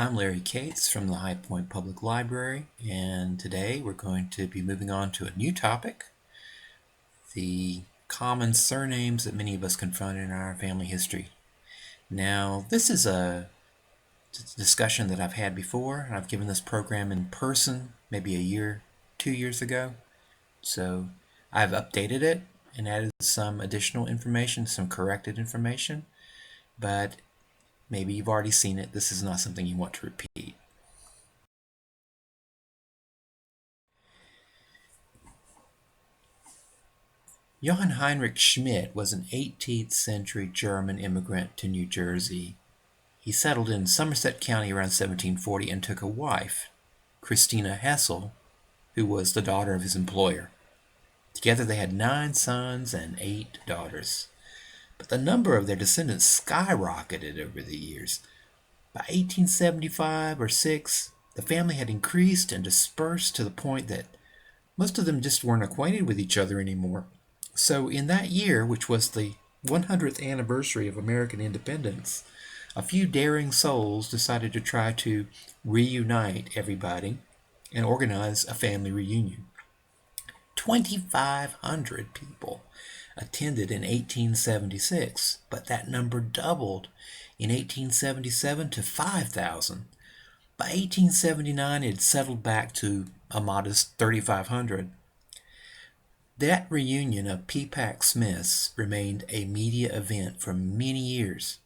I'm Larry Cates from the High Point Public Library, and today we're going to be moving on to a new topic, the common surnames that many of us confront in our family history. Now, this is a discussion that I've had before. I've given this program in person maybe a year, 2 years ago. So I've updated it and added some additional information, some corrected information, but maybe you've already seen it. This is not something you want to repeat. Johann Heinrich Schmidt was an 18th century German immigrant to New Jersey. He settled in Somerset County around 1740 and took a wife, Christina Hessel, who was the daughter of his employer. Together they had 9 sons and 8 daughters. But the number of their descendants skyrocketed over the years. By 1875 or 6, the family had increased and dispersed to the point that most of them just weren't acquainted with each other anymore. So in that year, which was the 100th anniversary of American independence, a few daring souls decided to try to reunite everybody and organize a family reunion. 2,500 people attended in 1876, but that number doubled in 1877 to 5,000. By 1879, it had settled back to a modest 3,500. That reunion of P-Pack Smiths remained a media event for many years.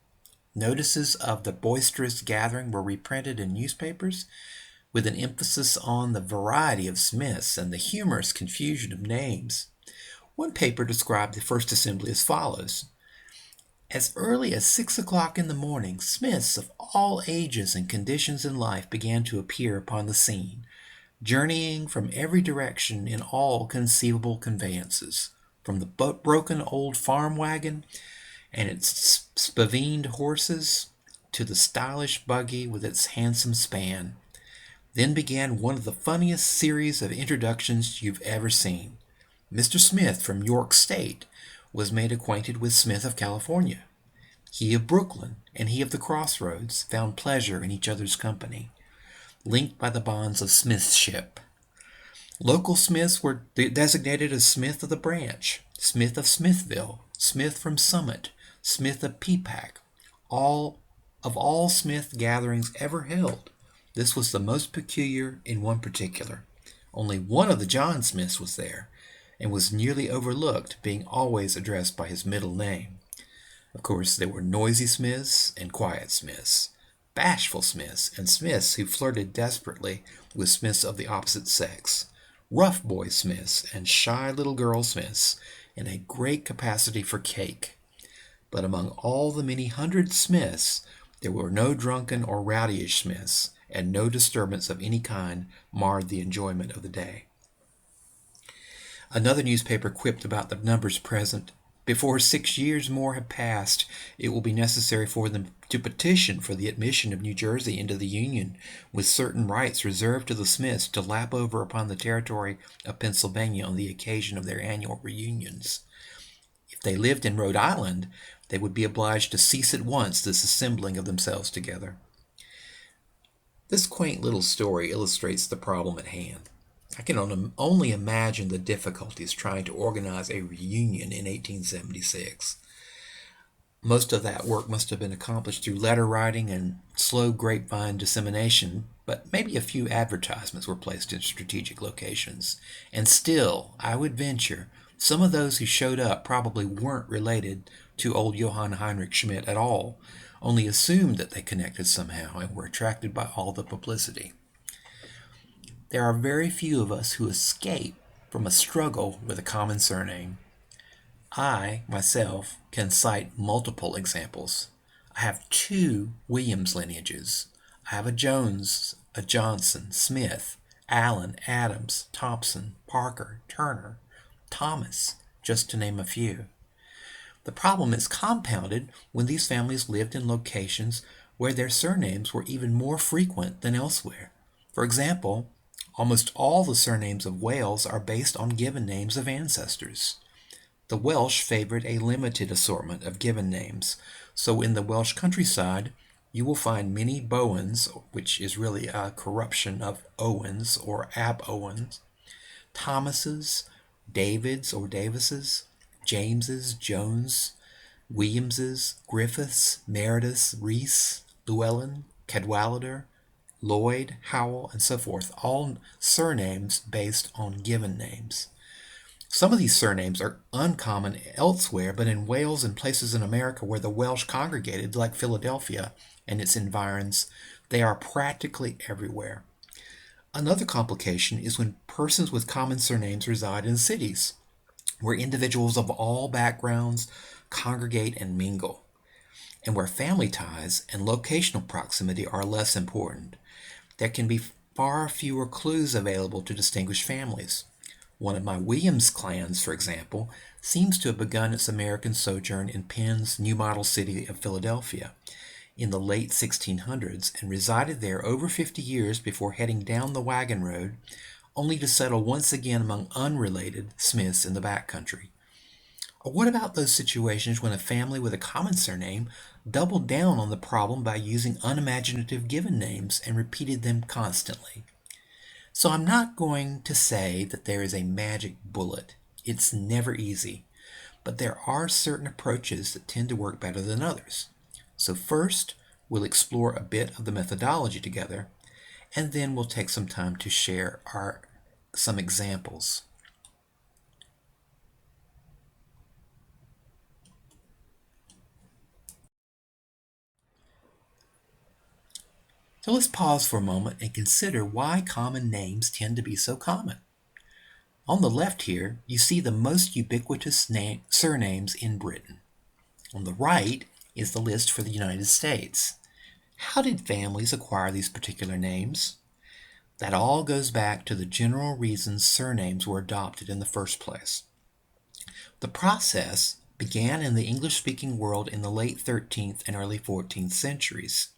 Notices of the boisterous gathering were reprinted in newspapers with an emphasis on the variety of Smiths and the humorous confusion of names. One paper described the first assembly as follows. As early as 6 o'clock in the morning, Smiths of all ages and conditions in life began to appear upon the scene, journeying from every direction in all conceivable conveyances, from the broken old farm wagon and its spavined horses to the stylish buggy with its handsome span. Then began one of the funniest series of introductions you've ever seen. Mr. Smith from York State was made acquainted with Smith of California. He of Brooklyn and he of the Crossroads found pleasure in each other's company, linked by the bonds of Smithship. Local Smiths were designated as Smith of the Branch, Smith of Smithville, Smith from Summit, Smith of P-Pack, all Smith gatherings ever held. This was the most peculiar in one particular. Only one of the John Smiths was there, and was nearly overlooked, being always addressed by his middle name. Of course, there were noisy Smiths and quiet Smiths, bashful Smiths, and Smiths who flirted desperately with Smiths of the opposite sex, rough boy Smiths and shy little girl Smiths, and a great capacity for cake. But among all the many hundred Smiths, there were no drunken or rowdyish Smiths, and no disturbance of any kind marred the enjoyment of the day. Another newspaper quipped about the numbers present. Before 6 years more have passed, it will be necessary for them to petition for the admission of New Jersey into the Union, with certain rights reserved to the Smiths to lap over upon the territory of Pennsylvania on the occasion of their annual reunions. If they lived in Rhode Island, they would be obliged to cease at once this assembling of themselves together. This quaint little story illustrates the problem at hand. I can only imagine the difficulties trying to organize a reunion in 1876. Most of that work must have been accomplished through letter writing and slow grapevine dissemination, but maybe a few advertisements were placed in strategic locations. And still, I would venture, some of those who showed up probably weren't related to old Johann Heinrich Schmidt at all, only assumed that they connected somehow and were attracted by all the publicity. There are very few of us who escape from a struggle with a common surname. I, myself, can cite multiple examples. I have 2 Williams lineages. I have a Jones, a Johnson, Smith, Allen, Adams, Thompson, Parker, Turner, Thomas, just to name a few. The problem is compounded when these families lived in locations where their surnames were even more frequent than elsewhere. For example, almost all the surnames of Wales are based on given names of ancestors. The Welsh favored a limited assortment of given names, so in the Welsh countryside, you will find many Bowens, which is really a corruption of Owens or Ab Owens, Thomases, Davids or Davises, Jameses, Jones, Williamses, Griffiths, Merediths, Reese, Llewellyn, Cadwallader, Lloyd, Howell, and so forth, all surnames based on given names. Some of these surnames are uncommon elsewhere, but in Wales and places in America where the Welsh congregated, like Philadelphia and its environs, they are practically everywhere. Another complication is when persons with common surnames reside in cities, where individuals of all backgrounds congregate and mingle, and where family ties and locational proximity are less important. There can be far fewer clues available to distinguish families. One of my Williams clans, for example, seems to have begun its American sojourn in Penn's new model city of Philadelphia in the late 1600s and resided there over 50 years before heading down the wagon road, only to settle once again among unrelated Smiths in the backcountry. Or what about those situations when a family with a common surname doubled down on the problem by using unimaginative given names and repeated them constantly? So I'm not going to say that there is a magic bullet. It's never easy. But there are certain approaches that tend to work better than others. So first, we'll explore a bit of the methodology together, and then we'll take some time to share some examples. So let's pause for a moment and consider why common names tend to be so common. On the left here, you see the most ubiquitous surnames in Britain. On the right is the list for the United States. How did families acquire these particular names? That all goes back to the general reasons surnames were adopted in the first place. The process began in the English-speaking world in the late 13th and early 14th centuries.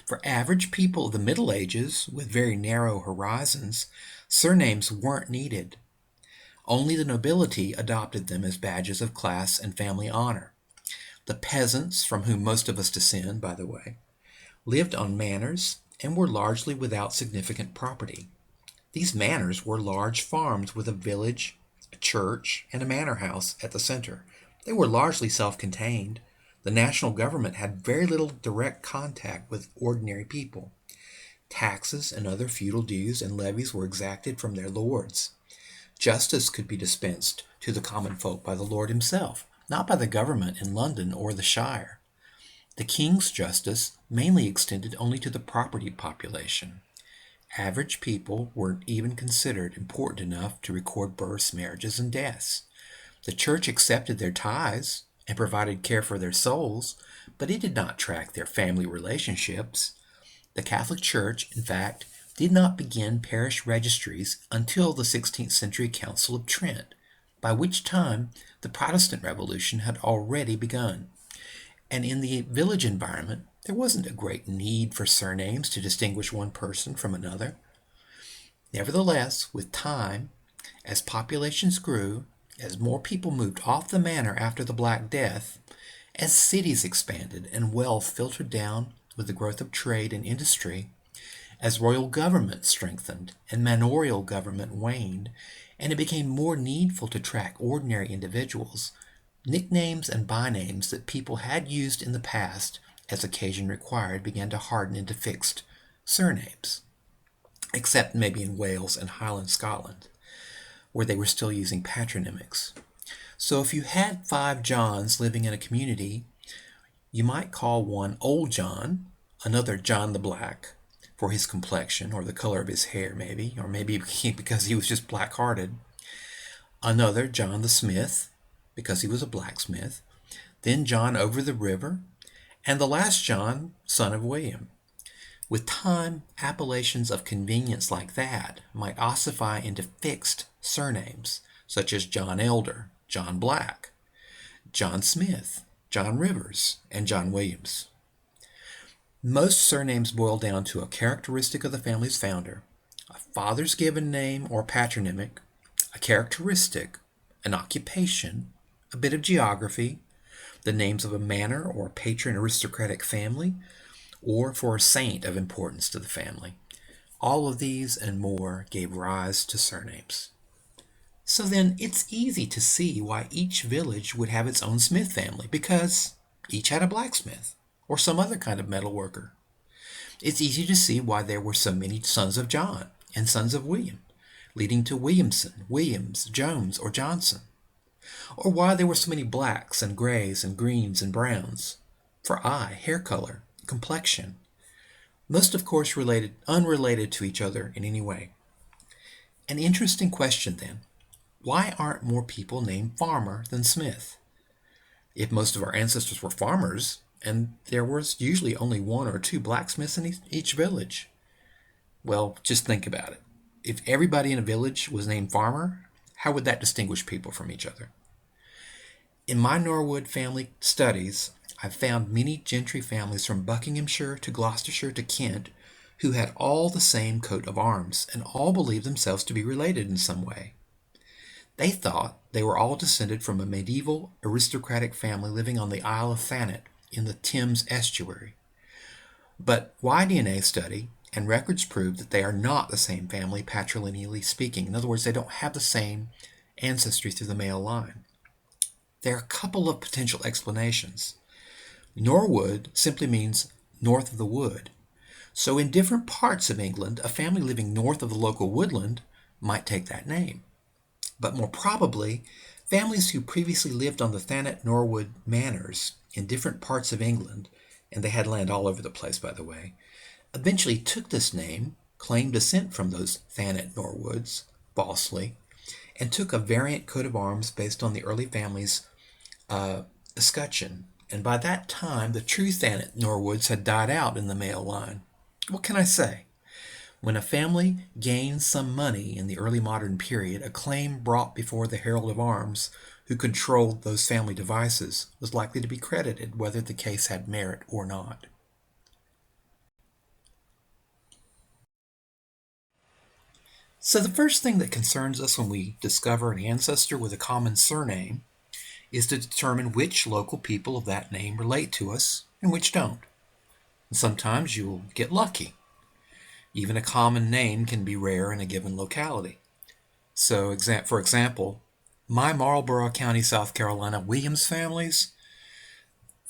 For average people of the Middle Ages, with very narrow horizons, surnames weren't needed. Only the nobility adopted them as badges of class and family honor. The peasants, from whom most of us descend, by the way, lived on manors and were largely without significant property. These manors were large farms with a village, a church, and a manor house at the center. They were largely self-contained. The national government had very little direct contact with ordinary people. Taxes and other feudal dues and levies were exacted from their lords. Justice could be dispensed to the common folk by the Lord himself, not by the government in London or the Shire. The king's justice mainly extended only to the property population. Average people weren't even considered important enough to record births, marriages, and deaths. The church accepted their tithes and provided care for their souls, but it did not track their family relationships. The Catholic Church, in fact, did not begin parish registries until the 16th century Council of Trent, by which time the Protestant Revolution had already begun. And in the village environment, there wasn't a great need for surnames to distinguish one person from another. Nevertheless, with time, as populations grew, as more people moved off the manor after the Black Death, as cities expanded and wealth filtered down with the growth of trade and industry, as royal government strengthened and manorial government waned, and it became more needful to track ordinary individuals, nicknames and bynames that people had used in the past as occasion required began to harden into fixed surnames, except maybe in Wales and Highland Scotland, where they were still using patronymics. So if you had 5 Johns living in a community, you might call one Old John, another John the Black, for his complexion or the color of his hair maybe, or maybe because he was just black-hearted, another John the Smith, because he was a blacksmith, then John over the river, and the last John, son of William. With time, appellations of convenience like that might ossify into fixed surnames, such as John Elder, John Black, John Smith, John Rivers, and John Williams. Most surnames boil down to a characteristic of the family's founder, a father's given name or patronymic, a characteristic, an occupation, a bit of geography, the names of a manor or patron aristocratic family, or for a saint of importance to the family. All of these and more gave rise to surnames. So then it's easy to see why each village would have its own Smith family, because each had a blacksmith or some other kind of metal worker. It's easy to see why there were so many sons of John and sons of William, leading to Williamson, Williams, Jones, or Johnson. Or why there were so many blacks and grays and greens and browns. For eye, hair color, complexion. Most of course unrelated to each other in any way. An interesting question then. Why aren't more people named Farmer than Smith? If most of our ancestors were farmers, and there was usually only one or two blacksmiths in each village. Well, just think about it. If everybody in a village was named Farmer, how would that distinguish people from each other? In my Norwood family studies, I've found many gentry families from Buckinghamshire to Gloucestershire to Kent who had all the same coat of arms and all believed themselves to be related in some way. They thought they were all descended from a medieval aristocratic family living on the Isle of Thanet in the Thames estuary. But Y-DNA study and records prove that they are not the same family patrilineally speaking. In other words, they don't have the same ancestry through the male line. There are a couple of potential explanations. Norwood simply means north of the wood. So in different parts of England, a family living north of the local woodland might take that name. But more probably, families who previously lived on the Thanet-Norwood manors in different parts of England, and they had land all over the place, by the way, eventually took this name, claimed descent from those Thanet-Norwoods, falsely, and took a variant coat of arms based on the early family's escutcheon. And by that time, the true Thanet-Norwoods had died out in the male line. What can I say? When a family gained some money in the early modern period, a claim brought before the Herald of Arms, who controlled those family devices, was likely to be credited, whether the case had merit or not. So the first thing that concerns us when we discover an ancestor with a common surname is to determine which local people of that name relate to us and which don't. And sometimes you'll get lucky. Even a common name can be rare in a given locality. So, for example, my Marlborough County, South Carolina Williams families,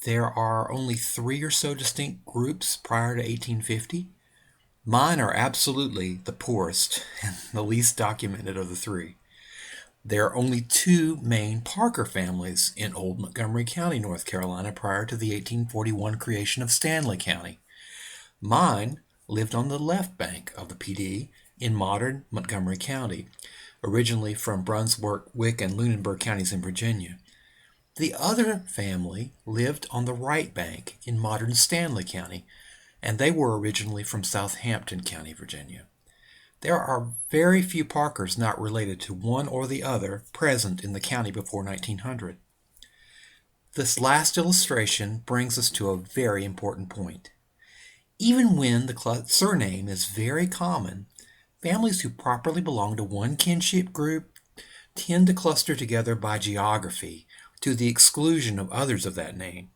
there are only 3 or so distinct groups prior to 1850. Mine are absolutely the poorest and the least documented of the 3. There are only 2 main Parker families in old Montgomery County, North Carolina, prior to the 1841 creation of Stanley County. Mine lived on the left bank of the PD in modern Montgomery County, originally from Brunswick, Wick, and Lunenburg counties in Virginia. The other family lived on the right bank in modern Stanley County, and they were originally from Southampton County, Virginia. There are very few Parkers not related to one or the other present in the county before 1900. This last illustration brings us to a very important point. Even when the surname is very common, families who properly belong to one kinship group tend to cluster together by geography to the exclusion of others of that name.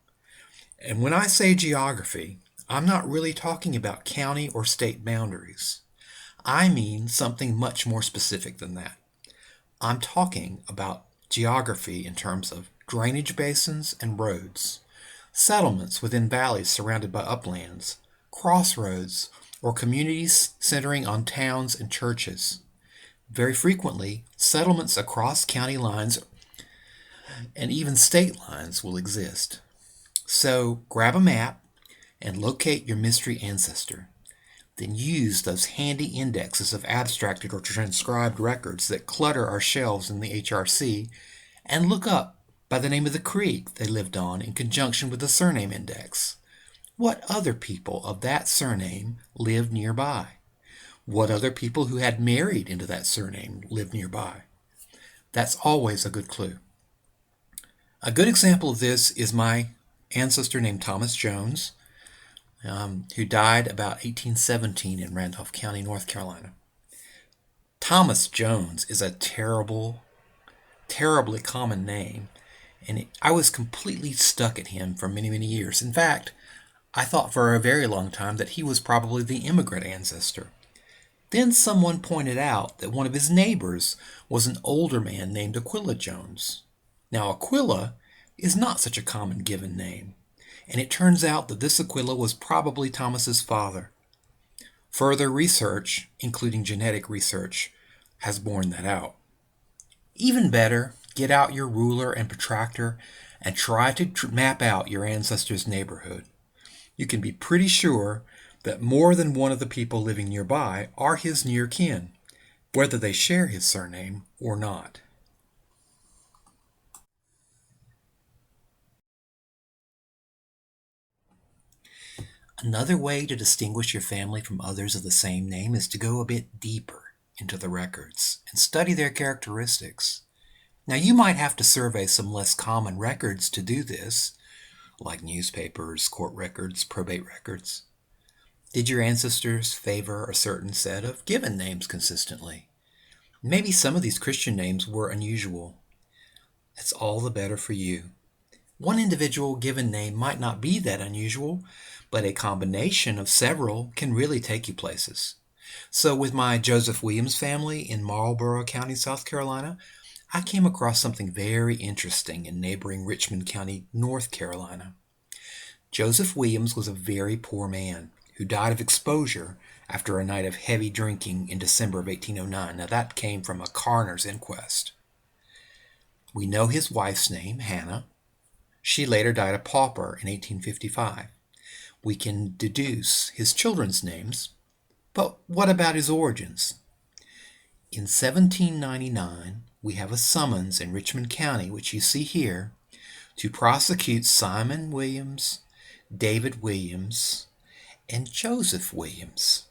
And when I say geography, I'm not really talking about county or state boundaries. I mean something much more specific than that. I'm talking about geography in terms of drainage basins and roads, settlements within valleys surrounded by uplands, crossroads, or communities centering on towns and churches. Very frequently, settlements across county lines and even state lines will exist. So grab a map and locate your mystery ancestor. Then use those handy indexes of abstracted or transcribed records that clutter our shelves in the HRC and look up by the name of the creek they lived on in conjunction with the surname index. What other people of that surname lived nearby? What other people who had married into that surname lived nearby? That's always a good clue. A good example of this is my ancestor named Thomas Jones, who died about 1817 in Randolph County, North Carolina. Thomas Jones is a terribly common name, and I was completely stuck at him for many, many years. In fact, I thought for a very long time that he was probably the immigrant ancestor. Then someone pointed out that one of his neighbors was an older man named Aquila Jones. Now, Aquila is not such a common given name, and it turns out that this Aquila was probably Thomas's father. Further research, including genetic research, has borne that out. Even better, get out your ruler and protractor and try to map out your ancestor's neighborhood. You can be pretty sure that more than one of the people living nearby are his near kin, whether they share his surname or not. Another way to distinguish your family from others of the same name is to go a bit deeper into the records and study their characteristics. Now, you might have to survey some less common records to do this, like newspapers, court records, probate records. Did your ancestors favor a certain set of given names consistently? Maybe some of these Christian names were unusual. That's all the better for you. One individual given name might not be that unusual, but a combination of several can really take you places. So with my Joseph Williams family in Marlboro County, South Carolina, I came across something very interesting in neighboring Richmond County, North Carolina. Joseph Williams was a very poor man who died of exposure after a night of heavy drinking in December of 1809. Now that came from a coroner's inquest. We know his wife's name, Hannah. She later died a pauper in 1855. We can deduce his children's names, but what about his origins? In 1799, we have a summons in Richmond County, which you see here, to prosecute Simon Williams, David Williams, and Joseph Williams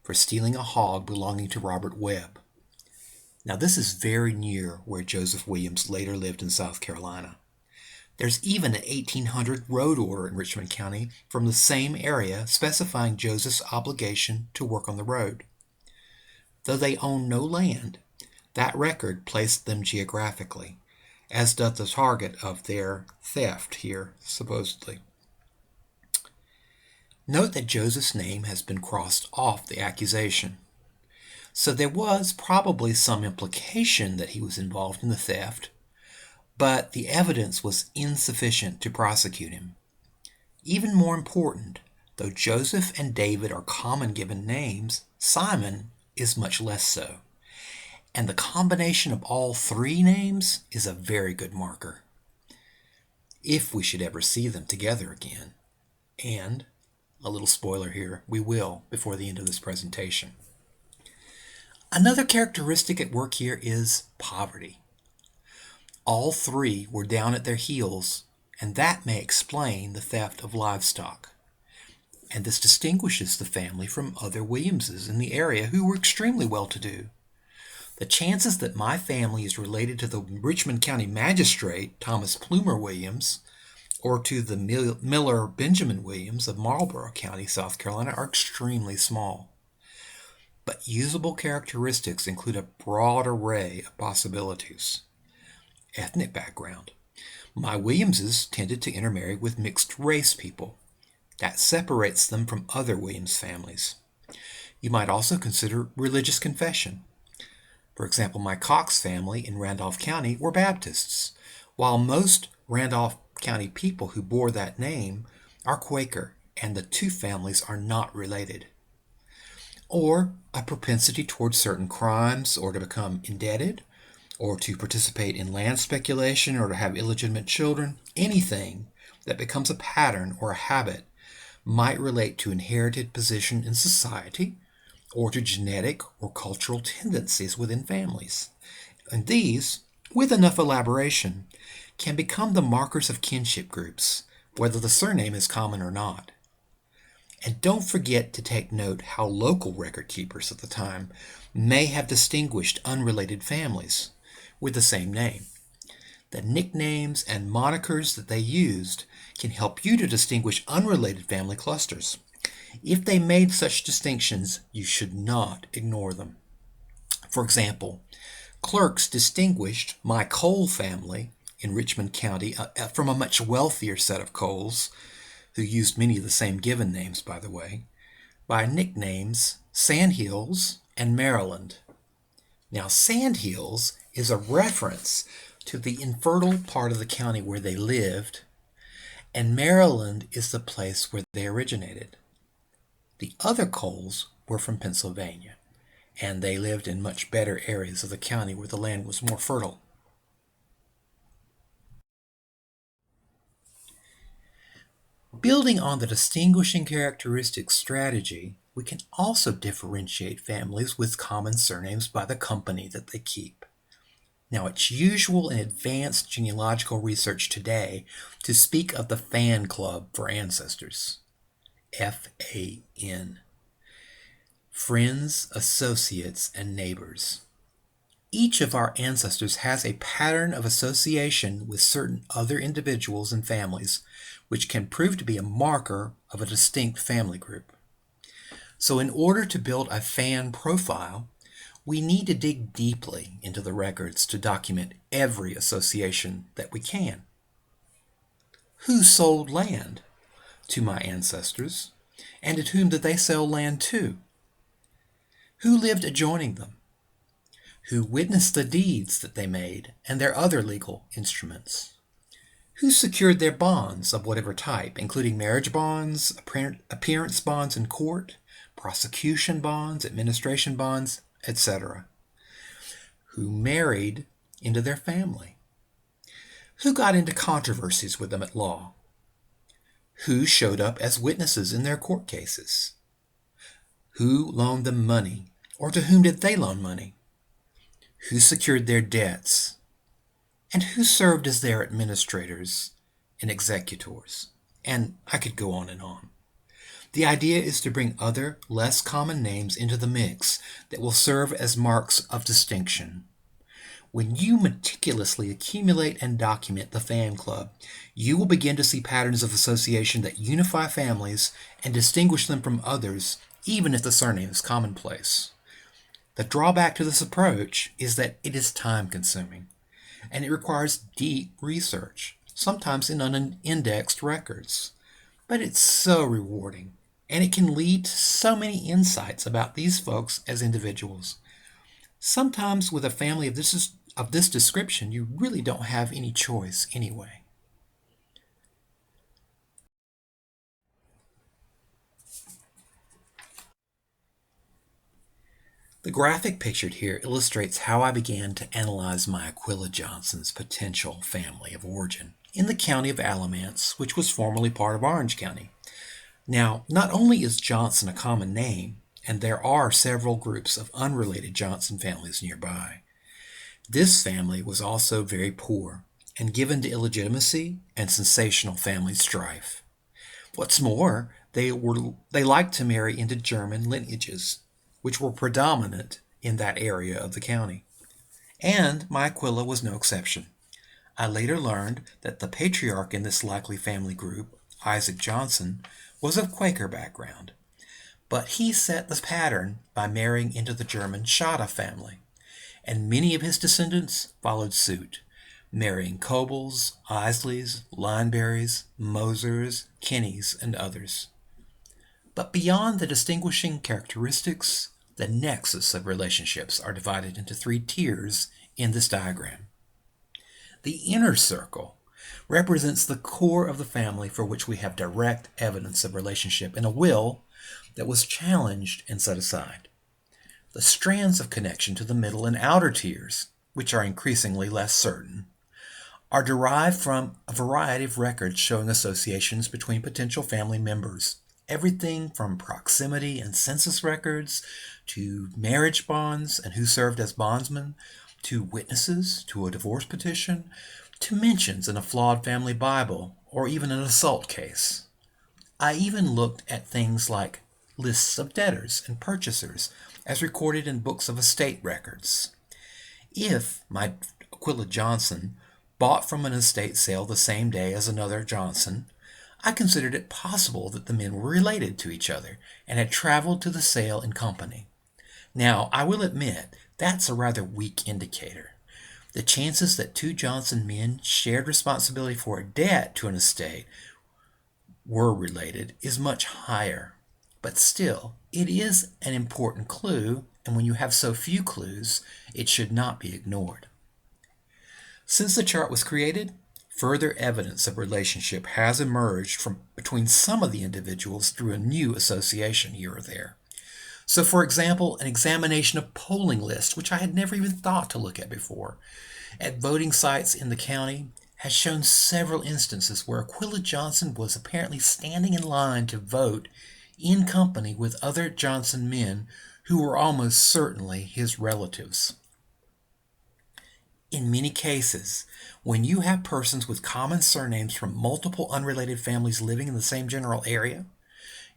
for stealing a hog belonging to Robert Webb. Now, this is very near where Joseph Williams later lived in South Carolina. There's even an 1800 road order in Richmond County from the same area specifying Joseph's obligation to work on the road. Though they own no land, that record placed them geographically, as does the target of their theft here, supposedly. Note that Joseph's name has been crossed off the accusation. So there was probably some implication that he was involved in the theft, but the evidence was insufficient to prosecute him. Even more important, though Joseph and David are common given names, Simon is much less so. And the combination of all three names is a very good marker, if we should ever see them together again. And, a little spoiler here, we will before the end of this presentation. Another characteristic at work here is poverty. All three were down at their heels, and that may explain the theft of livestock. And this distinguishes the family from other Williamses in the area who were extremely well-to-do. The chances that my family is related to the Richmond County magistrate, Thomas Plumer Williams, or to the Miller Benjamin Williams of Marlboro County, South Carolina, are extremely small. But usable characteristics include a broad array of possibilities. Ethnic background. My Williamses tended to intermarry with mixed-race people. That separates them from other Williams families. You might also consider religious confession. For example, my Cox family in Randolph County were Baptists, while most Randolph County people who bore that name are Quaker, and the two families are not related. Or a propensity towards certain crimes, or to become indebted, or to participate in land speculation, or to have illegitimate children. Anything that becomes a pattern or a habit might relate to inherited position in society, or to genetic or cultural tendencies within families. And these, with enough elaboration, can become the markers of kinship groups, whether the surname is common or not. And don't forget to take note how local record keepers at the time may have distinguished unrelated families with the same name. The nicknames and monikers that they used can help you to distinguish unrelated family clusters. If they made such distinctions, you should not ignore them. For example, clerks distinguished my Cole family in Richmond County from a much wealthier set of Coles who used many of the same given names, by the way, by nicknames Sandhills and Maryland. Now, Sandhills is a reference to the infertile part of the county where they lived, and Maryland is the place where they originated. The other Coles were from Pennsylvania, and they lived in much better areas of the county where the land was more fertile. Building on the distinguishing characteristics strategy, we can also differentiate families with common surnames by the company that they keep. Now, it's usual in advanced genealogical research today to speak of the fan club for ancestors. FAN. Friends, associates, and neighbors. Each of our ancestors has a pattern of association with certain other individuals and families, which can prove to be a marker of a distinct family group. So in order to build a fan profile, we need to dig deeply into the records to document every association that we can. Who sold land to my ancestors, and to whom did they sell land to? Who lived adjoining them? Who witnessed the deeds that they made and their other legal instruments? Who secured their bonds of whatever type, including marriage bonds, appearance bonds in court, prosecution bonds, administration bonds, etc.? Who married into their family? Who got into controversies with them at law? Who showed up as witnesses in their court cases? Who loaned them money, or to whom did they loan money? Who secured their debts? And who served as their administrators and executors? And I could go on and on. The idea is to bring other, less common names into the mix that will serve as marks of distinction. When you meticulously accumulate and document the fan club, you will begin to see patterns of association that unify families and distinguish them from others, even if the surname is commonplace. The drawback to this approach is that it is time-consuming, and it requires deep research, sometimes in unindexed records. But it's so rewarding, and it can lead to so many insights about these folks as individuals. Sometimes with a family of this description, you really don't have any choice anyway. The graphic pictured here illustrates how I began to analyze my Aquila Johnson's potential family of origin in the county of Alamance, which was formerly part of Orange County. Now, not only is Johnson a common name, and there are several groups of unrelated Johnson families nearby, this family was also very poor and given to illegitimacy and sensational family strife. What's more, they liked to marry into German lineages, which were predominant in that area of the county. And my Aquila was no exception. I later learned that the patriarch in this likely family group, Isaac Johnson, was of Quaker background, but he set the pattern by marrying into the German Schotte family, and many of his descendants followed suit, marrying Cobles, Isleys, Lineberries, Mosers, Kinneys, and others. But beyond the distinguishing characteristics, the nexus of relationships are divided into 3 tiers in this diagram. The inner circle represents the core of the family for which we have direct evidence of relationship in a will that was challenged and set aside. The strands of connection to the middle and outer tiers, which are increasingly less certain, are derived from a variety of records showing associations between potential family members. Everything from proximity and census records, to marriage bonds and who served as bondsmen, to witnesses, to a divorce petition, to mentions in a flawed family Bible, or even an assault case. I even looked at things like lists of debtors and purchasers as recorded in books of estate records. If my Aquila Johnson bought from an estate sale the same day as another Johnson, I considered it possible that the men were related to each other and had traveled to the sale in company. Now, I will admit, that's a rather weak indicator. The chances that 2 Johnson men shared responsibility for a debt to an estate were related is much higher. But still, it is an important clue, and when you have so few clues, it should not be ignored. Since the chart was created, further evidence of relationship has emerged from between some of the individuals through a new association here or there. So, for example, an examination of polling lists, which I had never even thought to look at before, at voting sites in the county, has shown several instances where Aquila Johnson was apparently standing in line to vote in company with other Johnson men who were almost certainly his relatives. In many cases, when you have persons with common surnames from multiple unrelated families living in the same general area,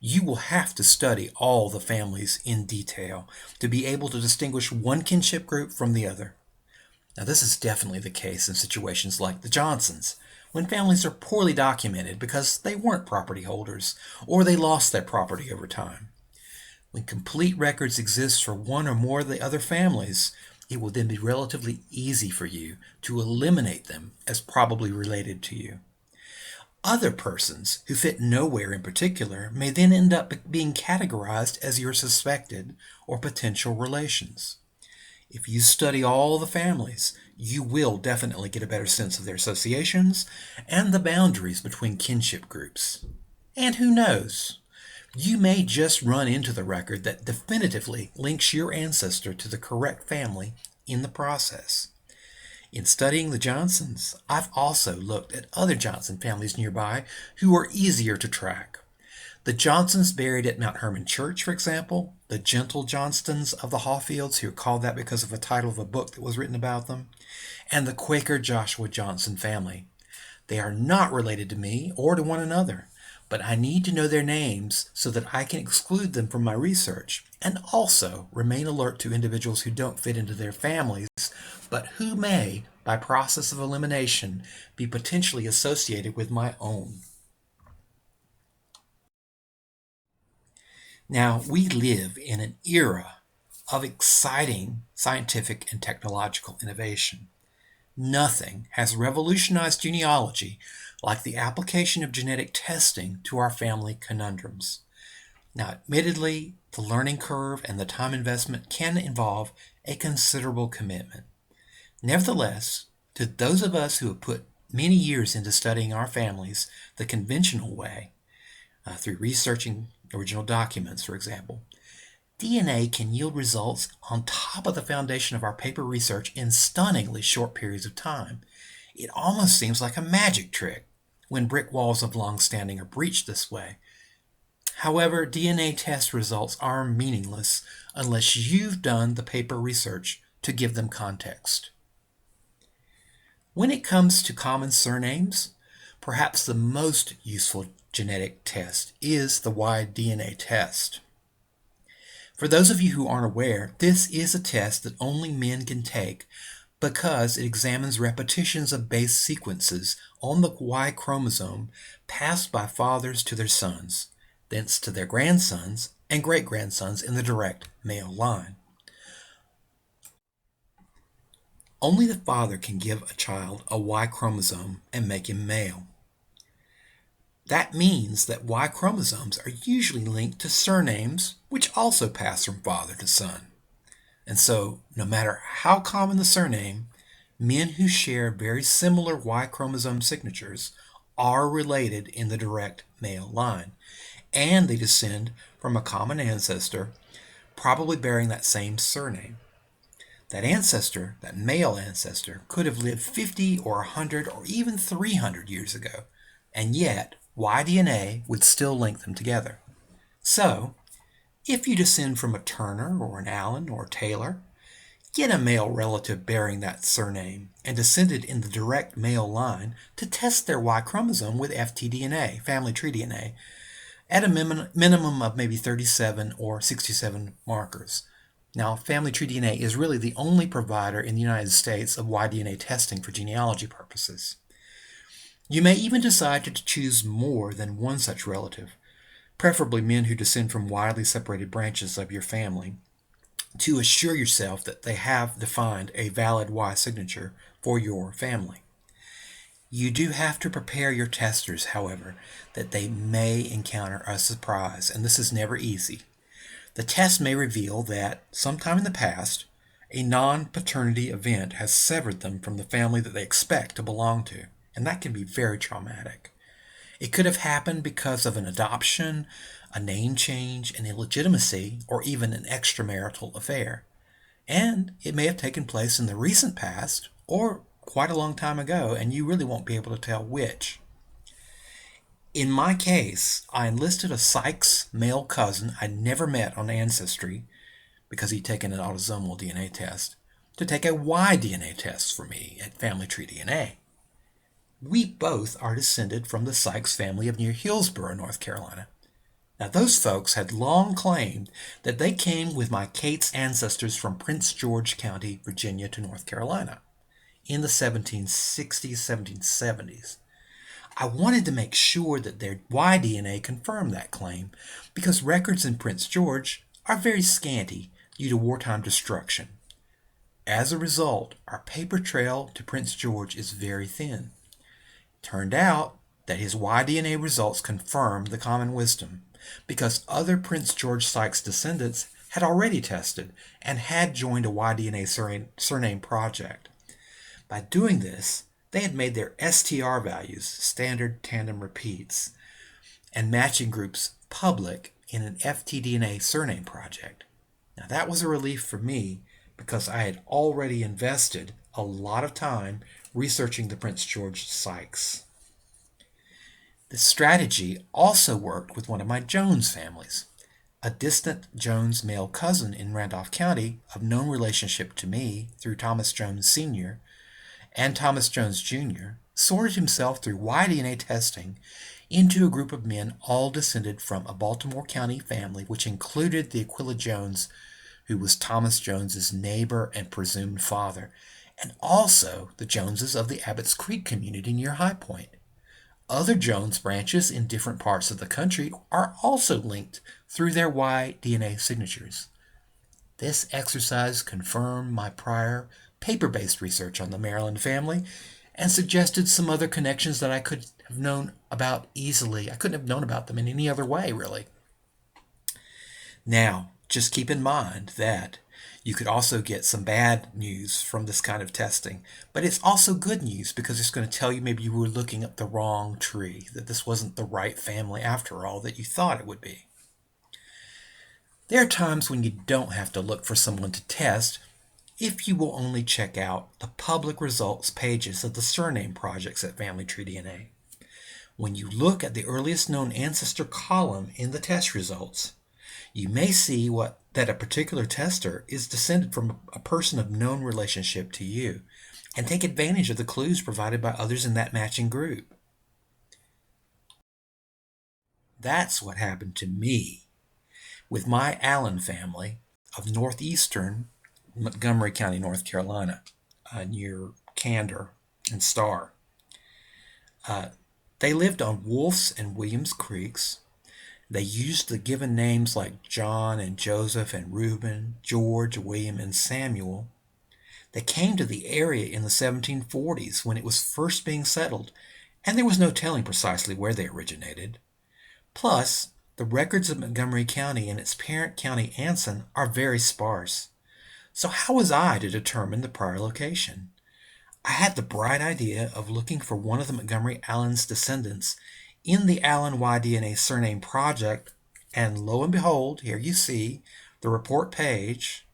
you will have to study all the families in detail to be able to distinguish one kinship group from the other. Now, this is definitely the case in situations like the Johnsons, when families are poorly documented because they weren't property holders or they lost their property over time. When complete records exist for one or more of the other families, it will then be relatively easy for you to eliminate them as probably related to you. Other persons who fit nowhere in particular may then end up being categorized as your suspected or potential relations. If you study all the families, you will definitely get a better sense of their associations and the boundaries between kinship groups. And who knows? You may just run into the record that definitively links your ancestor to the correct family in the process. In studying the Johnsons, I've also looked at other Johnson families nearby who are easier to track. The Johnsons buried at Mount Hermon Church, for example, the Gentle Johnstons of the Hawfields, who are called that because of the title of a book that was written about them, and the Quaker Joshua Johnson family. They are not related to me or to one another, but I need to know their names so that I can exclude them from my research and also remain alert to individuals who don't fit into their families, but who may, by process of elimination, be potentially associated with my own. Now, we live in an era of exciting scientific and technological innovation. Nothing has revolutionized genealogy like the application of genetic testing to our family conundrums. Now, admittedly, the learning curve and the time investment can involve a considerable commitment. Nevertheless, to those of us who have put many years into studying our families the conventional way, through researching original documents, for example, DNA can yield results on top of the foundation of our paper research in stunningly short periods of time. It almost seems like a magic trick when brick walls of long standing are breached this way. However, DNA test results are meaningless unless you've done the paper research to give them context. When it comes to common surnames, perhaps the most useful genetic test is the Y-DNA test. For those of you who aren't aware, this is a test that only men can take because it examines repetitions of base sequences on the Y chromosome passed by fathers to their sons, thence to their grandsons and great-grandsons in the direct male line. Only the father can give a child a Y chromosome and make him male. That means that Y chromosomes are usually linked to surnames, which also pass from father to son. And so, no matter how common the surname, men who share very similar Y chromosome signatures are related in the direct male line, and they descend from a common ancestor, probably bearing that same surname. That ancestor, that male ancestor, could have lived 50 or 100 or even 300 years ago, and yet Y-DNA would still link them together. So, if you descend from a Turner or an Allen or a Taylor, get a male relative bearing that surname and descended in the direct male line to test their Y chromosome with FTDNA, family tree DNA, at a minimum of maybe 37 or 67 markers. Now, family tree DNA is really the only provider in the United States of Y-DNA testing for genealogy purposes. You may even decide to choose more than one such relative, preferably men who descend from widely separated branches of your family, to assure yourself that they have defined a valid Y signature for your family. You do have to prepare your testers, however, that they may encounter a surprise, and this is never easy. The test may reveal that, sometime in the past, a non-paternity event has severed them from the family that they expect to belong to, and that can be very traumatic. It could have happened because of an adoption, a name change, an illegitimacy, or even an extramarital affair. And it may have taken place in the recent past, or quite a long time ago, and you really won't be able to tell which. In my case, I enlisted a Sykes male cousin I'd never met on Ancestry, because he'd taken an autosomal DNA test, to take a Y DNA test for me at Family Tree DNA. We both are descended from the Sykes family of near Hillsborough, North Carolina. Now, those folks had long claimed that they came with my Kate's ancestors from Prince George County, Virginia, to North Carolina in the 1760s, 1770s. I wanted to make sure that their Y DNA confirmed that claim because records in Prince George are very scanty due to wartime destruction. As a result, our paper trail to Prince George is very thin. Turned out that his Y DNA results confirmed the common wisdom because other Prince George Sykes descendants had already tested and had joined a Y DNA surname project. By doing this, they had made their STR values, standard tandem repeats, and matching groups public in an FTDNA surname project. Now that was a relief for me because I had already invested a lot of time researching the Prince George Sykes. This strategy also worked with one of my Jones families. A distant Jones male cousin in Randolph County, of known relationship to me through Thomas Jones Sr. and Thomas Jones Jr., sorted himself through Y-DNA testing into a group of men all descended from a Baltimore County family which included the Aquila Jones, who was Thomas Jones's neighbor and presumed father, and also the Joneses of the Abbott's Creek community near High Point. Other Jones branches in different parts of the country are also linked through their Y DNA signatures. This exercise confirmed my prior paper-based research on the Maryland family and suggested some other connections that I could have known about easily. I couldn't have known about them in any other way, really. Now, just keep in mind that you could also get some bad news from this kind of testing, but it's also good news because it's going to tell you maybe you were looking up the wrong tree, that this wasn't the right family after all that you thought it would be. There are times when you don't have to look for someone to test if you will only check out the public results pages of the surname projects at Family Tree DNA. When you look at the earliest known ancestor column in the test results, you may see that a particular tester is descended from a person of known relationship to you, and take advantage of the clues provided by others in that matching group. That's what happened to me with my Allen family of northeastern Montgomery County, North Carolina, near Candor and Starr. They lived on Wolf's and Williams Creeks. They used the given names like John and Joseph and Reuben, George, William, and Samuel. They came to the area in the 1740s when it was first being settled, and there was no telling precisely where they originated. Plus, the records of Montgomery County and its parent county Anson are very sparse. So how was I to determine the prior location? I had the bright idea of looking for one of the Montgomery Allen's descendants in the Allen Y-DNA surname project, and lo and behold, here you see the report page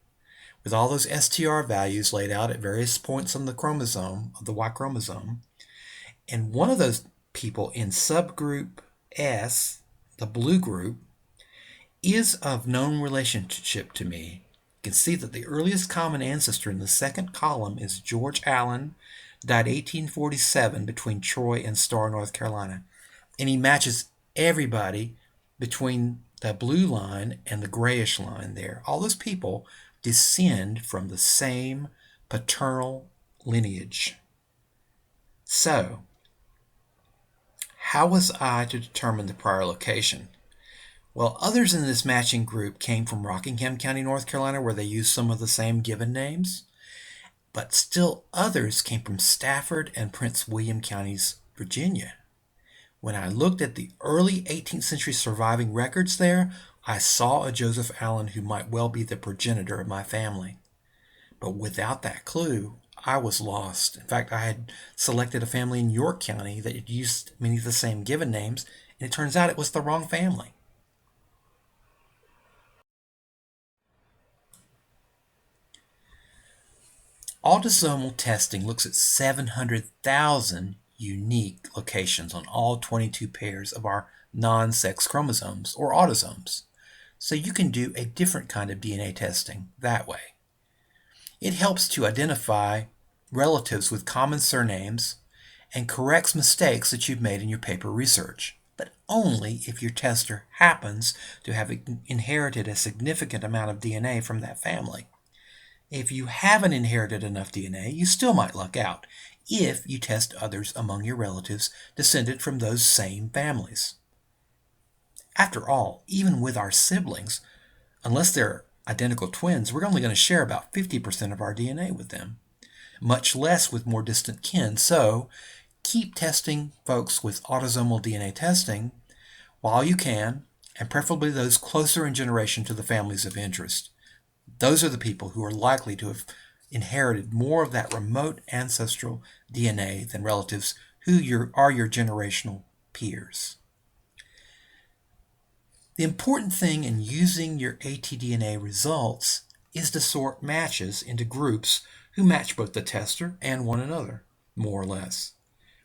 with all those STR values laid out at various points on the chromosome, of the Y chromosome. And one of those people in subgroup S, the blue group, is of known relationship to me. You can see that the earliest common ancestor in the second column is George Allen, died 1847 between Troy and Starr, North Carolina. And he matches everybody between the blue line and the grayish line there. All those people descend from the same paternal lineage. So, how was I to determine the prior location? Well, others in this matching group came from Rockingham County, North Carolina, where they used some of the same given names. but still others came from Stafford and Prince William counties, Virginia. When I looked at the early 18th century surviving records there, I saw a Joseph Allen who might well be the progenitor of my family. But without that clue, I was lost. In fact, I had selected a family in York County that had used many of the same given names, and it turns out it was the wrong family. Autosomal testing looks at 700,000 unique locations on all 22 pairs of our non-sex chromosomes, or autosomes. So you can do a different kind of DNA testing that way. It helps to identify relatives with common surnames and corrects mistakes that you've made in your paper research, but only if your tester happens to have inherited a significant amount of DNA from that family. If you haven't inherited enough DNA, you still might luck out if you test others among your relatives descended from those same families. After all, even with our siblings, unless they're identical twins, we're only going to share about 50% of our DNA with them, much less with more distant kin. So keep testing folks with autosomal DNA testing while you can, and preferably those closer in generation to the families of interest. Those are the people who are likely to have inherited more of that remote ancestral DNA than relatives who are your generational peers. The important thing in using your ATDNA results is to sort matches into groups who match both the tester and one another, more or less.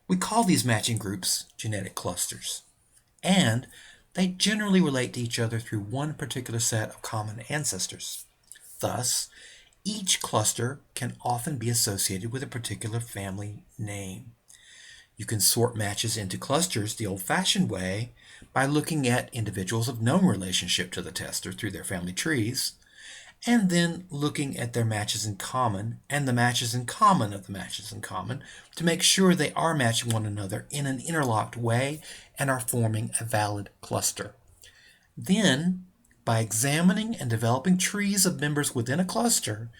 We call these matching groups genetic clusters, and they generally relate to each other through one particular set of common ancestors. Thus, each cluster can often be associated with a particular family name. You can sort matches into clusters the old-fashioned way by looking at individuals of known relationship to the tester through their family trees, and then looking at their matches in common and the matches in common of the matches in common to make sure they are matching one another in an interlocked way and are forming a valid cluster. Then, by examining and developing trees of members within a cluster,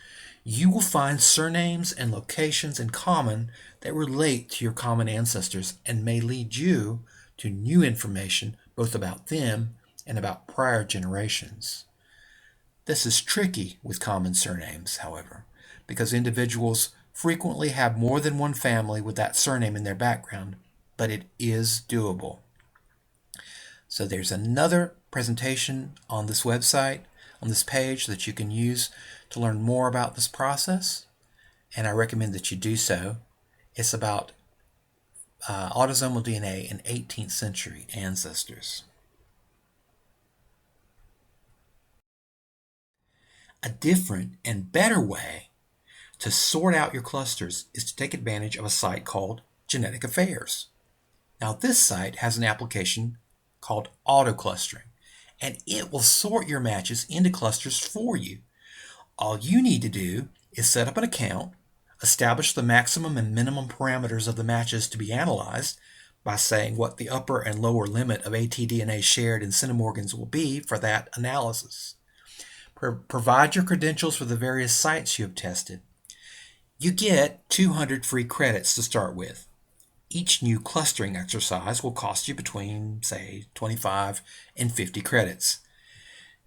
you will find surnames and locations in common that relate to your common ancestors and may lead you to new information both about them and about prior generations. This is tricky with common surnames, however, because individuals frequently have more than one family with that surname in their background, but it is doable. So there's another presentation on this website, on this page, that you can use to learn more about this process, and I recommend that you do so. It's about autosomal DNA in 18th century ancestors. A different and better way to sort out your clusters is to take advantage of a site called Genetic Affairs. Now, this site has an application called auto clustering, and it will sort your matches into clusters for you. All you need to do is set up an account, establish the maximum and minimum parameters of the matches to be analyzed by saying what the upper and lower limit of ATDNA shared in centimorgans will be for that analysis. Provide your credentials for the various sites you have tested. You get 200 free credits to start with. Each new clustering exercise will cost you between, say, 25 and 50 credits.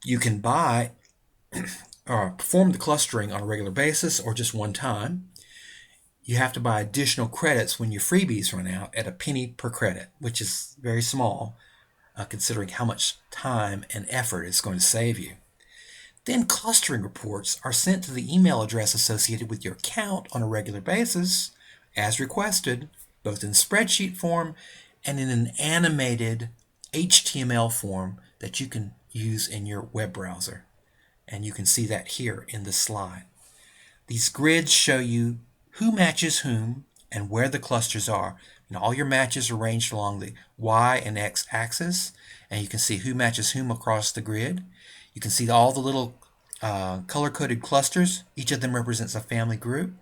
You can buy or perform the clustering on a regular basis or just one time. You have to buy additional credits when your freebies run out at a penny per credit, which is very small, considering how much time and effort it's going to save you. Then clustering reports are sent to the email address associated with your account on a regular basis, as requested, both in spreadsheet form and in an animated HTML form that you can use in your web browser. And you can see that here in this slide. These grids show you who matches whom and where the clusters are. And all your matches are arranged along the Y and X axis, and you can see who matches whom across the grid. You can see all the little color-coded clusters. Each of them represents a family group.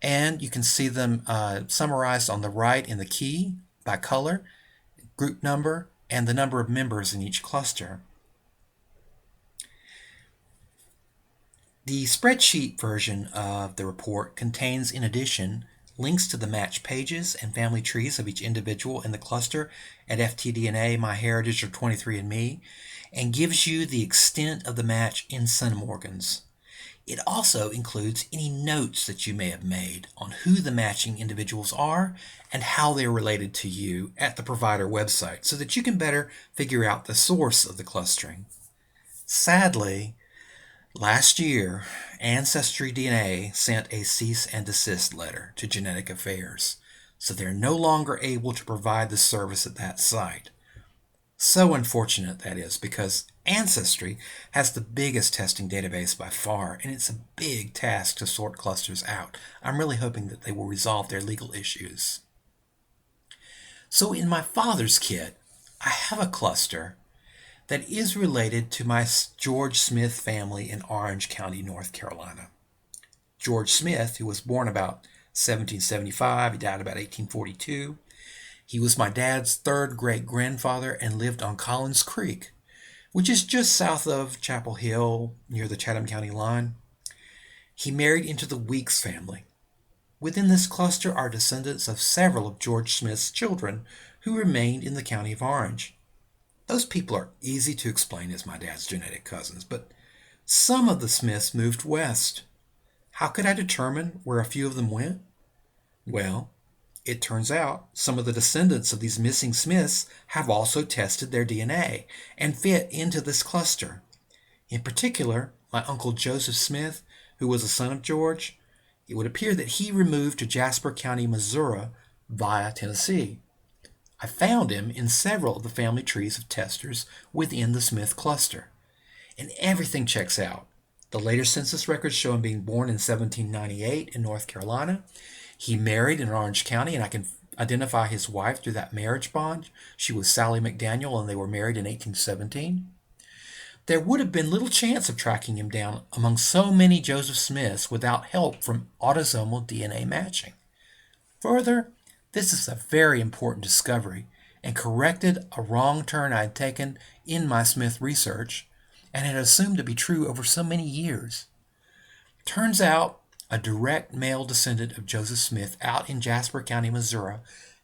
And you can see them summarized on the right in the key by color, group number, and the number of members in each cluster. The spreadsheet version of the report contains, in addition, links to the match pages and family trees of each individual in the cluster at FTDNA, MyHeritage, or 23andMe, and gives you the extent of the match in centimorgans. It also includes any notes that you may have made on who the matching individuals are and how they are related to you at the provider website so that you can better figure out the source of the clustering. Sadly, last year, Ancestry DNA sent a cease and desist letter to Genetic Affairs, so they're no longer able to provide the service at that site. So unfortunate that is, because Ancestry has the biggest testing database by far, and it's a big task to sort clusters out. I'm really hoping that they will resolve their legal issues. So in my father's kit, I have a cluster that is related to my George Smith family in Orange County, North Carolina. George Smith, who was born about 1775, he died about 1842. He was my dad's third great-grandfather and lived on Collins Creek, which is just south of Chapel Hill near the Chatham County line. He married into the Weeks family. Within this cluster are descendants of several of George Smith's children who remained in the county of Orange. Those people are easy to explain as my dad's genetic cousins, but some of the Smiths moved west. How could I determine where a few of them went? Well, it turns out some of the descendants of these missing Smiths have also tested their DNA and fit into this cluster. In particular, my uncle Joseph Smith, who was a son of George, it would appear that he removed to Jasper County, Missouri via Tennessee. I found him in several of the family trees of testers within the Smith cluster. And everything checks out. The later census records show him being born in 1798 in North Carolina. He married in Orange County, and I can identify his wife through that marriage bond. She was Sally McDaniel, and they were married in 1817. There would have been little chance of tracking him down among so many Joseph Smiths without help from autosomal DNA matching. Further, this is a very important discovery and corrected a wrong turn I had taken in my Smith research and had assumed to be true over so many years. Turns out, a direct male descendant of Joseph Smith out in Jasper County, Missouri,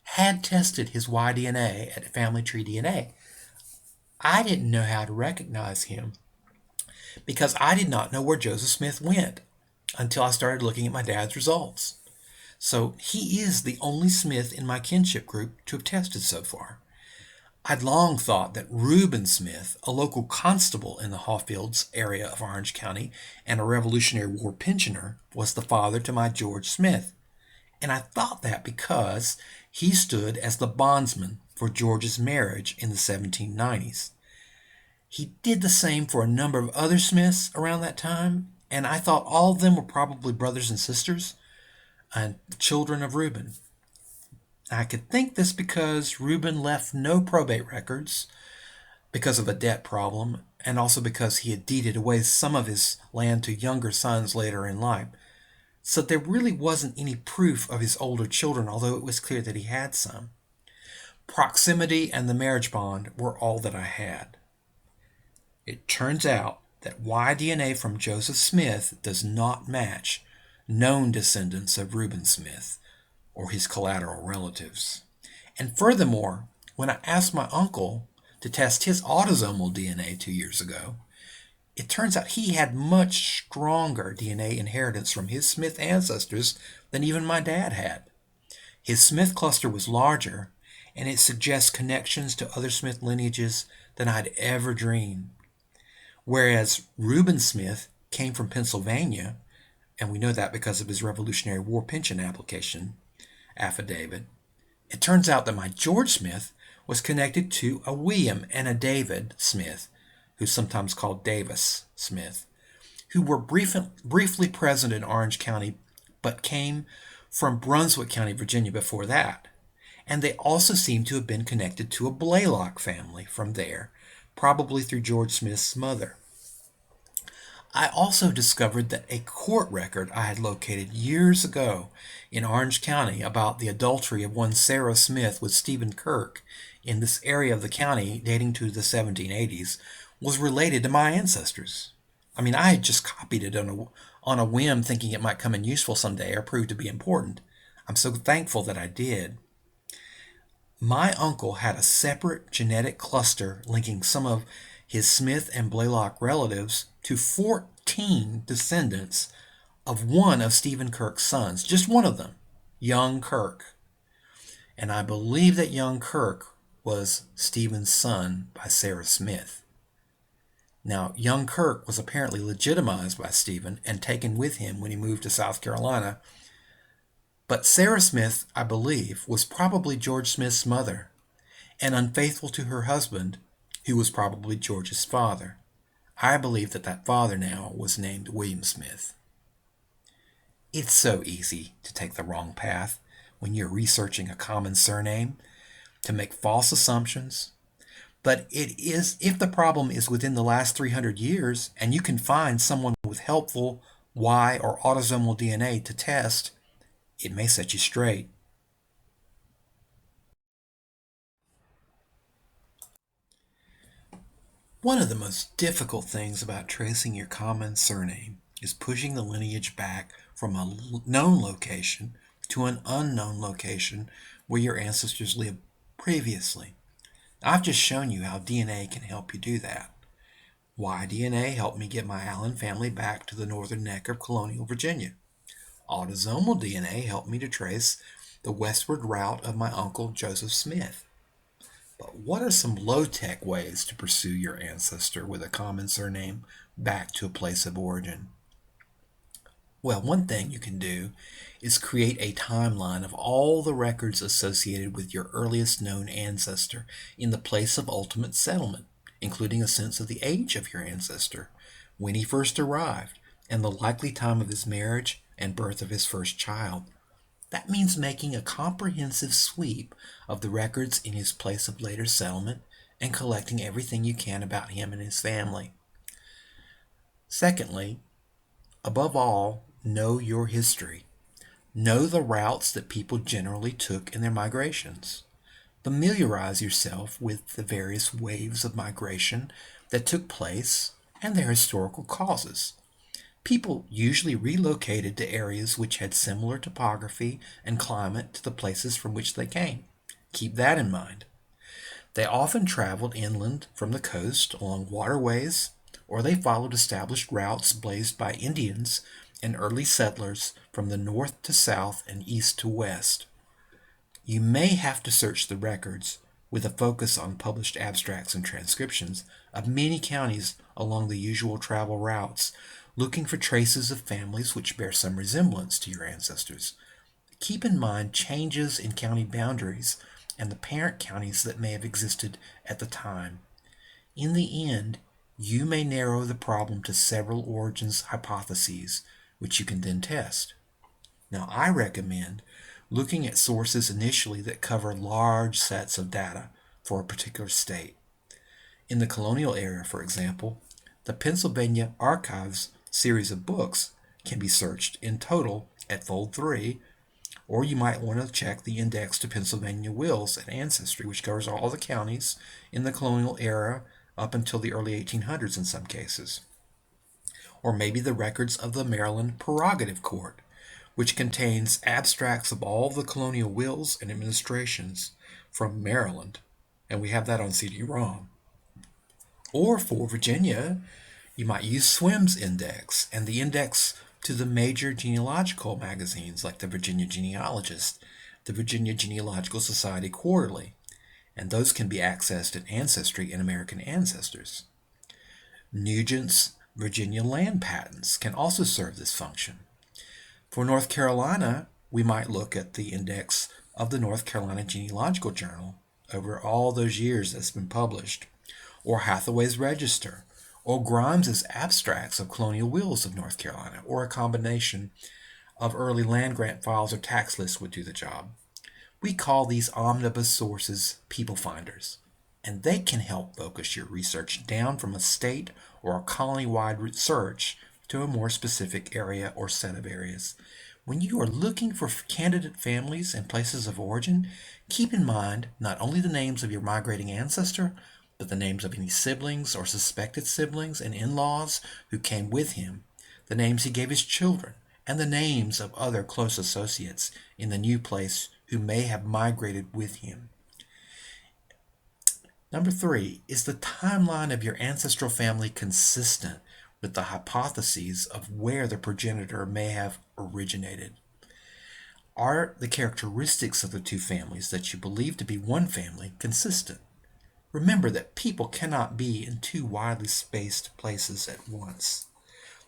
had tested his Y-DNA at Family Tree DNA. I didn't know how to recognize him because I did not know where Joseph Smith went until I started looking at my dad's results. So he is the only Smith in my kinship group to have tested so far. I'd long thought that Reuben Smith, a local constable in the Hawfields area of Orange County and a Revolutionary War pensioner, was the father to my George Smith. And I thought that because he stood as the bondsman for George's marriage in the 1790s. He did the same for a number of other Smiths around that time, and I thought all of them were probably brothers and sisters and children of Reuben. I could think this because Reuben left no probate records because of a debt problem, and also because he had deeded away some of his land to younger sons later in life. So there really wasn't any proof of his older children, although it was clear that he had some. Proximity and the marriage bond were all that I had. It turns out that Y-DNA from Joseph Smith does not match known descendants of Reuben Smith or his collateral relatives. And furthermore, when I asked my uncle to test his autosomal DNA 2 years ago, it turns out he had much stronger DNA inheritance from his Smith ancestors than even my dad had. His Smith cluster was larger, and it suggests connections to other Smith lineages than I'd ever dreamed. Whereas Reuben Smith came from Pennsylvania, and we know that because of his Revolutionary War pension application affidavit, it turns out that my George Smith was connected to a William and a David Smith, who's sometimes called Davis Smith, who were briefly present in Orange County, but came from Brunswick County, Virginia before that. And they also seem to have been connected to a Blaylock family from there, probably through George Smith's mother. I also discovered that a court record I had located years ago in Orange County about the adultery of one Sarah Smith with Stephen Kirk in this area of the county dating to the 1780s was related to my ancestors. I mean, I had just copied it on a whim, thinking it might come in useful someday or prove to be important. I'm so thankful that I did. My uncle had a separate genetic cluster linking some of his Smith and Blaylock relatives to 14 descendants of one of Stephen Kirk's sons, just one of them, young Kirk. And I believe that young Kirk was Stephen's son by Sarah Smith. Now, young Kirk was apparently legitimized by Stephen and taken with him when he moved to South Carolina. But Sarah Smith, I believe, was probably George Smith's mother and unfaithful to her husband, who was probably George's father. I believe that that father now was named William Smith. It's so easy to take the wrong path when you're researching a common surname, to make false assumptions. But it is if the problem is within the last 300 years and you can find someone with helpful Y or autosomal DNA to test, it may set you straight. One of the most difficult things about tracing your common surname is pushing the lineage back from a known location to an unknown location where your ancestors lived previously. I've just shown you how DNA can help you do that. Y-DNA helped me get my Allen family back to the northern neck of colonial Virginia. Autosomal DNA helped me to trace the westward route of my uncle Joseph Smith. But what are some low-tech ways to pursue your ancestor with a common surname back to a place of origin? Well, one thing you can do is create a timeline of all the records associated with your earliest known ancestor in the place of ultimate settlement, including a sense of the age of your ancestor, when he first arrived, and the likely time of his marriage and birth of his first child. That means making a comprehensive sweep of the records in his place of later settlement and collecting everything you can about him and his family. Secondly, above all, know your history. Know the routes that people generally took in their migrations. Familiarize yourself with the various waves of migration that took place and their historical causes. People usually relocated to areas which had similar topography and climate to the places from which they came. Keep that in mind. They often traveled inland from the coast along waterways, or they followed established routes blazed by Indians and early settlers from the north to south and east to west. You may have to search the records with a focus on published abstracts and transcriptions of many counties along the usual travel routes, looking for traces of families which bear some resemblance to your ancestors. Keep in mind changes in county boundaries and the parent counties that may have existed at the time. In the end, you may narrow the problem to several origins hypotheses, which you can then test. Now, I recommend looking at sources initially that cover large sets of data for a particular state. In the colonial era, for example, the Pennsylvania Archives series of books can be searched in total at Fold 3, or you might want to check the Index to Pennsylvania Wills at Ancestry, which covers all the counties in the colonial era up until the early 1800s in some cases. Or maybe the records of the Maryland Prerogative Court, which contains abstracts of all the colonial wills and administrations from Maryland, and we have that on CD-ROM. Or for Virginia, you might use SWIM's index and the index to the major genealogical magazines like the Virginia Genealogist, the Virginia Genealogical Society Quarterly, and those can be accessed at Ancestry and American Ancestors. Nugent's Virginia Land Patents can also serve this function. For North Carolina, we might look at the index of the North Carolina Genealogical Journal over all those years that's been published, or Hathaway's Register, or Grimes's abstracts of colonial wills of North Carolina, or a combination of early land grant files or tax lists would do the job. We call these omnibus sources people finders, and they can help focus your research down from a state or a colony-wide search to a more specific area or set of areas. When you are looking for candidate families and places of origin, keep in mind not only the names of your migrating ancestor, but the names of any siblings or suspected siblings and in-laws who came with him, the names he gave his children, and the names of other close associates in the new place who may have migrated with him. Number 3, is the timeline of your ancestral family consistent with the hypotheses of where the progenitor may have originated? Are the characteristics of the two families that you believe to be one family consistent? Remember that people cannot be in two widely spaced places at once.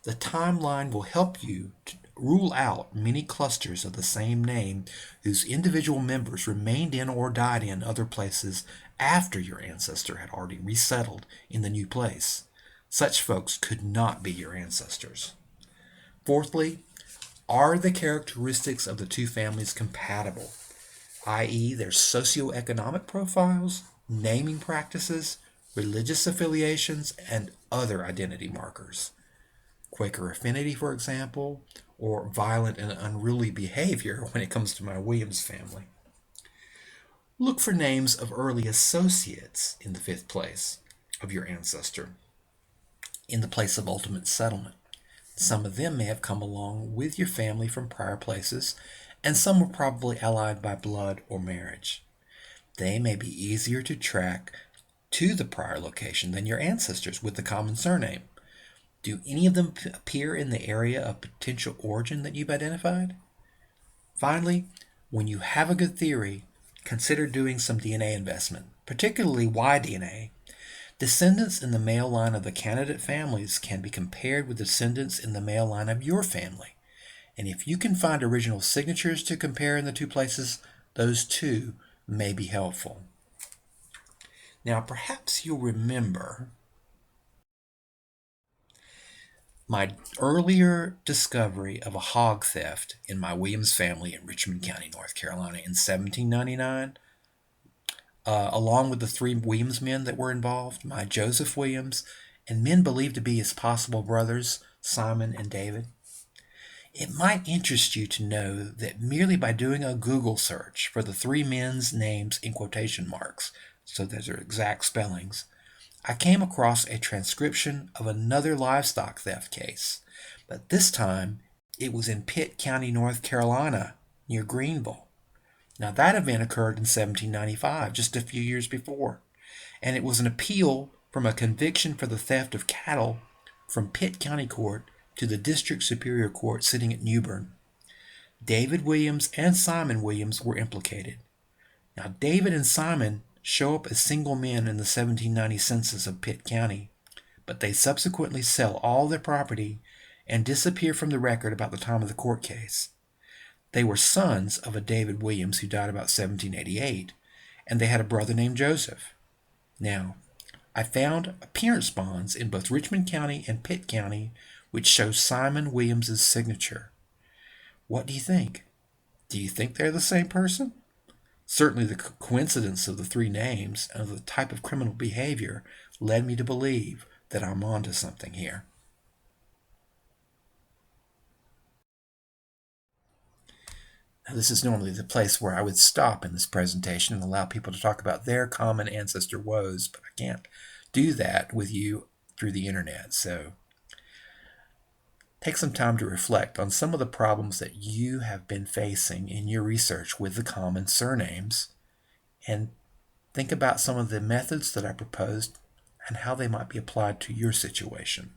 The timeline will help you to rule out many clusters of the same name whose individual members remained in or died in other places after your ancestor had already resettled in the new place. Such folks could not be your ancestors. Fourthly, are the characteristics of the two families compatible, i.e., their socioeconomic profiles, naming practices, religious affiliations, and other identity markers? Quaker affinity, for example, or violent and unruly behavior when it comes to my Williams family. Look for names of early associates in the 5th place of your ancestor, in the place of ultimate settlement. Some of them may have come along with your family from prior places, and some were probably allied by blood or marriage. They may be easier to track to the prior location than your ancestors with the common surname. Do any of them appear in the area of potential origin that you've identified? Finally, when you have a good theory, consider doing some DNA investment, particularly Y-DNA. Descendants in the male line of the candidate families can be compared with descendants in the male line of your family. And if you can find original signatures to compare in the two places, those too may be helpful. Now, perhaps you'll remember my earlier discovery of a hog theft in my Williams family in Richmond County, North Carolina in 1799. Along with the 3 Williams men that were involved, my Joseph Williams, and men believed to be his possible brothers, Simon and David. It might interest you to know that merely by doing a Google search for the 3 men's names in quotation marks, so those are exact spellings, I came across a transcription of another livestock theft case, but this time it was in Pitt County, North Carolina, near Greenville. Now, that event occurred in 1795, just a few years before, and it was an appeal from a conviction for the theft of cattle from Pitt County Court to the District Superior Court sitting at Newbern. David Williams and Simon Williams were implicated. Now, David and Simon show up as single men in the 1790 census of Pitt County, but they subsequently sell all their property and disappear from the record about the time of the court case. They were sons of a David Williams who died about 1788, and they had a brother named Joseph. Now, I found appearance bonds in both Richmond County and Pitt County which show Simon Williams's signature. What do you think? Do you think they're the same person? Certainly the coincidence of the 3 names and of the type of criminal behavior led me to believe that I'm onto something here. Now, this is normally the place where I would stop in this presentation and allow people to talk about their common ancestor woes, but I can't do that with you through the internet. So take some time to reflect on some of the problems that you have been facing in your research with the common surnames, and think about some of the methods that I proposed and how they might be applied to your situation.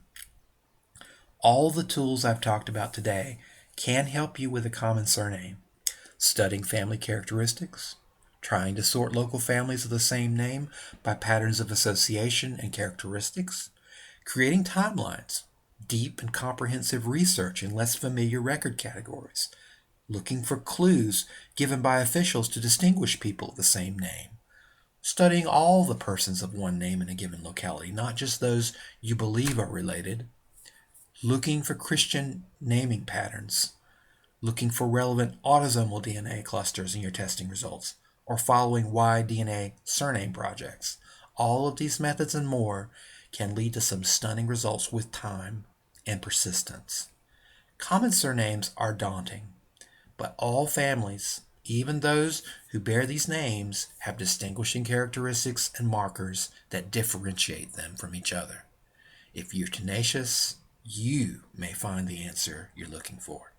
All the tools I've talked about today can help you with a common surname. Studying family characteristics, trying to sort local families of the same name by patterns of association and characteristics, creating timelines, deep and comprehensive research in less familiar record categories, looking for clues given by officials to distinguish people of the same name, studying all the persons of one name in a given locality, not just those you believe are related, looking for Christian naming patterns, looking for relevant autosomal DNA clusters in your testing results, or following Y-DNA surname projects. All of these methods and more can lead to some stunning results with time and persistence. Common surnames are daunting, but all families Even those who bear these names have distinguishing characteristics and markers that differentiate them from each other. If you're tenacious, you may find the answer you're looking for.